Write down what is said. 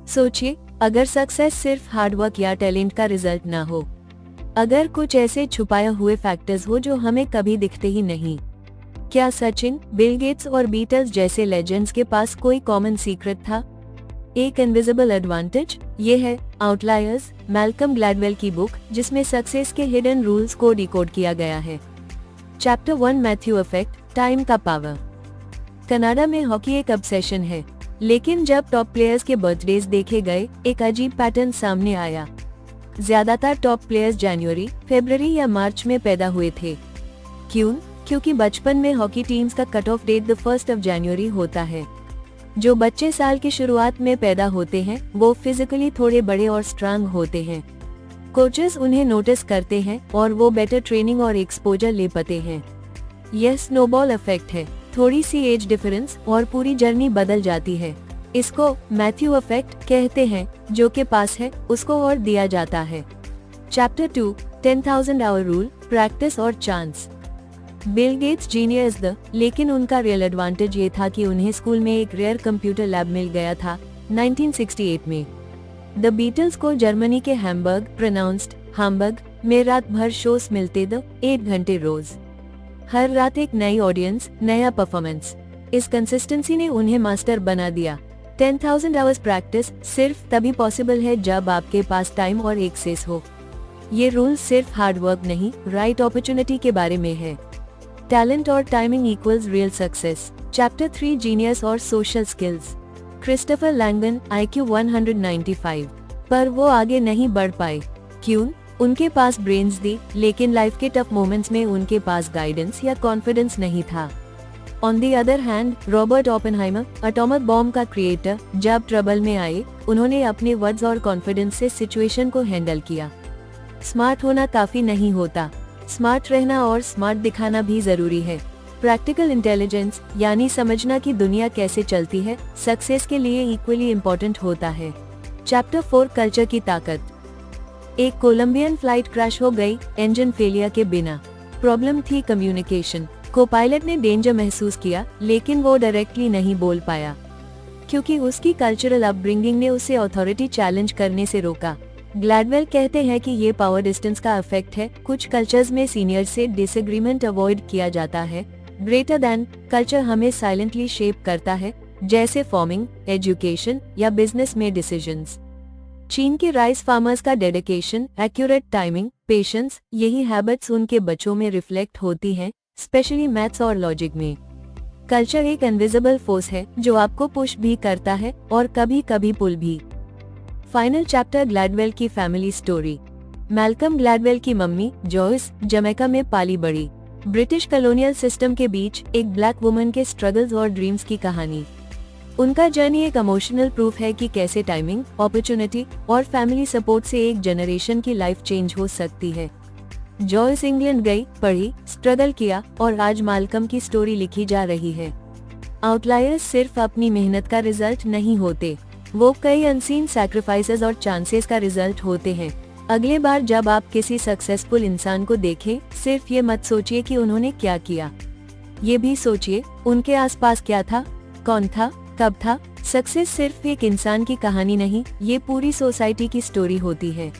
सोचिए, अगर सक्सेस सिर्फ हार्डवर्क या टैलेंट का रिजल्ट ना हो, अगर कुछ ऐसे छुपाए हुए फैक्टर्स हो जो हमें कभी दिखते ही नहीं। क्या सचिन, बिल गेट्स और बीटल्स जैसे लेजेंड्स के पास कोई कॉमन सीक्रेट था? एक इनविजिबल एडवांटेज? ये है आउटलायर्स, मैल्कम ग्लैडवेल की बुक, जिसमें सक्सेस के हिडन रूल्स को डिकोड किया गया है। चैप्टर 1, मैथ्यू इफेक्ट, टाइम का पावर। कनाडा में हॉकी एक ऑब्सेशन है, लेकिन जब टॉप प्लेयर्स के बर्थडेज देखे गए, एक अजीब पैटर्न सामने आया। ज्यादातर टॉप प्लेयर्स जनवरी, फरवरी या मार्च में पैदा हुए थे। क्यों? क्योंकि बचपन में हॉकी टीम्स का कट ऑफ डेट 1 जनवरी होता है। जो बच्चे साल की शुरुआत में पैदा होते हैं, वो फिजिकली थोड़े बड़े और स्ट्रांग होते हैं। कोचेस उन्हें नोटिस करते हैं और वो बेटर ट्रेनिंग और एक्सपोजर ले पाते हैं। यह स्नोबॉल इफेक्ट है, थोड़ी सी एज डिफरेंस और पूरी जर्नी बदल जाती है। इसको मैथ्यू इफेक्ट कहते हैं, जो के पास है उसको और दिया जाता है। चैप्टर 2, 10,000 आवर रूल, प्रैक्टिस और chance. Bill Gates genius the, लेकिन उनका रियल एडवांटेज ये था कि उन्हें स्कूल में एक रेयर कंप्यूटर लैब मिल गया था 1968 में। द बीटल्स को जर्मनी के हैम्बर्ग, प्रोनाउंस्ड हाम्बर्ग, में रात भर शोज मिलते द 8 घंटे रोज। हर रात एक नई ऑडियंस, नया परफॉर्मेंस। इस कंसिस्टेंसी ने उन्हें मास्टर बना दिया। 10,000 आवर्स प्रैक्टिस सिर्फ तभी पॉसिबल है जब आपके पास टाइम और एक्सेस हो। ये रूल सिर्फ हार्डवर्क नहीं, राइट अपॉर्चुनिटी के बारे में है। टैलेंट और timing equals real success. Chapter 3, genius और सोशल स्किल्स। क्रिस्टोफर लैंगन, IQ 195, पर वो आगे नहीं बढ़ पाए। क्यों? उनके पास ब्रेन्स थी, लेकिन लाइफ के टफ मोमेंट्स में उनके पास गाइडेंस या कॉन्फिडेंस नहीं था। On the other hand, Robert Oppenheimer, atomic bomb का क्रिएटर, जब ट्रबल में आए, उन्होंने अपने वर्ड्स और कॉन्फिडेंस से सिचुएशन को हैंडल किया। स्मार्ट होना काफी नहीं होता, स्मार्ट रहना और स्मार्ट दिखाना भी जरूरी है। प्रैक्टिकल इंटेलिजेंस, यानी समझना कि दुनिया कैसे चलती है, सक्सेस के लिए इक्वली इम्पोर्टेंट होता है। चैप्टर 4, कल्चर की ताकत। एक कोलंबियन फ्लाइट क्रैश हो गई, इंजन फेलियर के बिना। प्रॉब्लम थी कम्युनिकेशन। को पायलट ने डेंजर महसूस किया, लेकिन वो डायरेक्टली नहीं बोल पाया, क्योंकि उसकी कल्चरल अपब्रिंगिंग ने उसे अथॉरिटी चैलेंज करने से रोका। ग्लैडवेल कहते हैं कि ये पावर डिस्टेंस का इफेक्ट है। कुछ कल्चर्स में सीनियर से डिसएग्रीमेंट अवॉइड किया जाता है। ग्रेटर देन कल्चर हमें साइलेंटली शेप करता है, जैसे फार्मिंग, एजुकेशन या बिजनेस में डिसीजंस। चीन के राइस फार्मर्स का डेडिकेशन, एक्यूरेट टाइमिंग, पेशेंस, यही हैबिट्स उनके बच्चों में रिफ्लेक्ट होती हैं, स्पेशली मैथ्स और लॉजिक में। कल्चर एक इनविजिबल फोर्स है जो आपको पुश भी करता है और कभी कभी पुल भी। फाइनल चैप्टर, ग्लैडवेल की फैमिली स्टोरी। मैल्कम ग्लैडवेल की मम्मी जॉयस जमैका में पाली बड़ी। ब्रिटिश कॉलोनियल सिस्टम के बीच एक ब्लैक वुमन के स्ट्रगल्स और ड्रीम्स की कहानी। उनका जर्नी एक इमोशनल प्रूफ है कि कैसे टाइमिंग, अपॉर्चुनिटी और फैमिली सपोर्ट से एक जनरेशन की लाइफ चेंज हो सकती है। जॉयस इंग्लैंड गई, पढ़ी, स्ट्रगल किया और आज मैल्कम की स्टोरी लिखी जा रही है। आउटलायर्स सिर्फ अपनी मेहनत का रिजल्ट नहीं होते, वो कई अनसीन सैक्रिफाइसेस और चांसेस का रिजल्ट होते हैं। अगले बार जब आप किसी सक्सेसफुल इंसान को देखें, सिर्फ ये मत सोचिए कि उन्होंने क्या किया, ये भी सोचिए उनके आसपास क्या था, कौन था, कब था। सक्सेस सिर्फ एक इंसान की कहानी नहीं, ये पूरी सोसाइटी की स्टोरी होती है।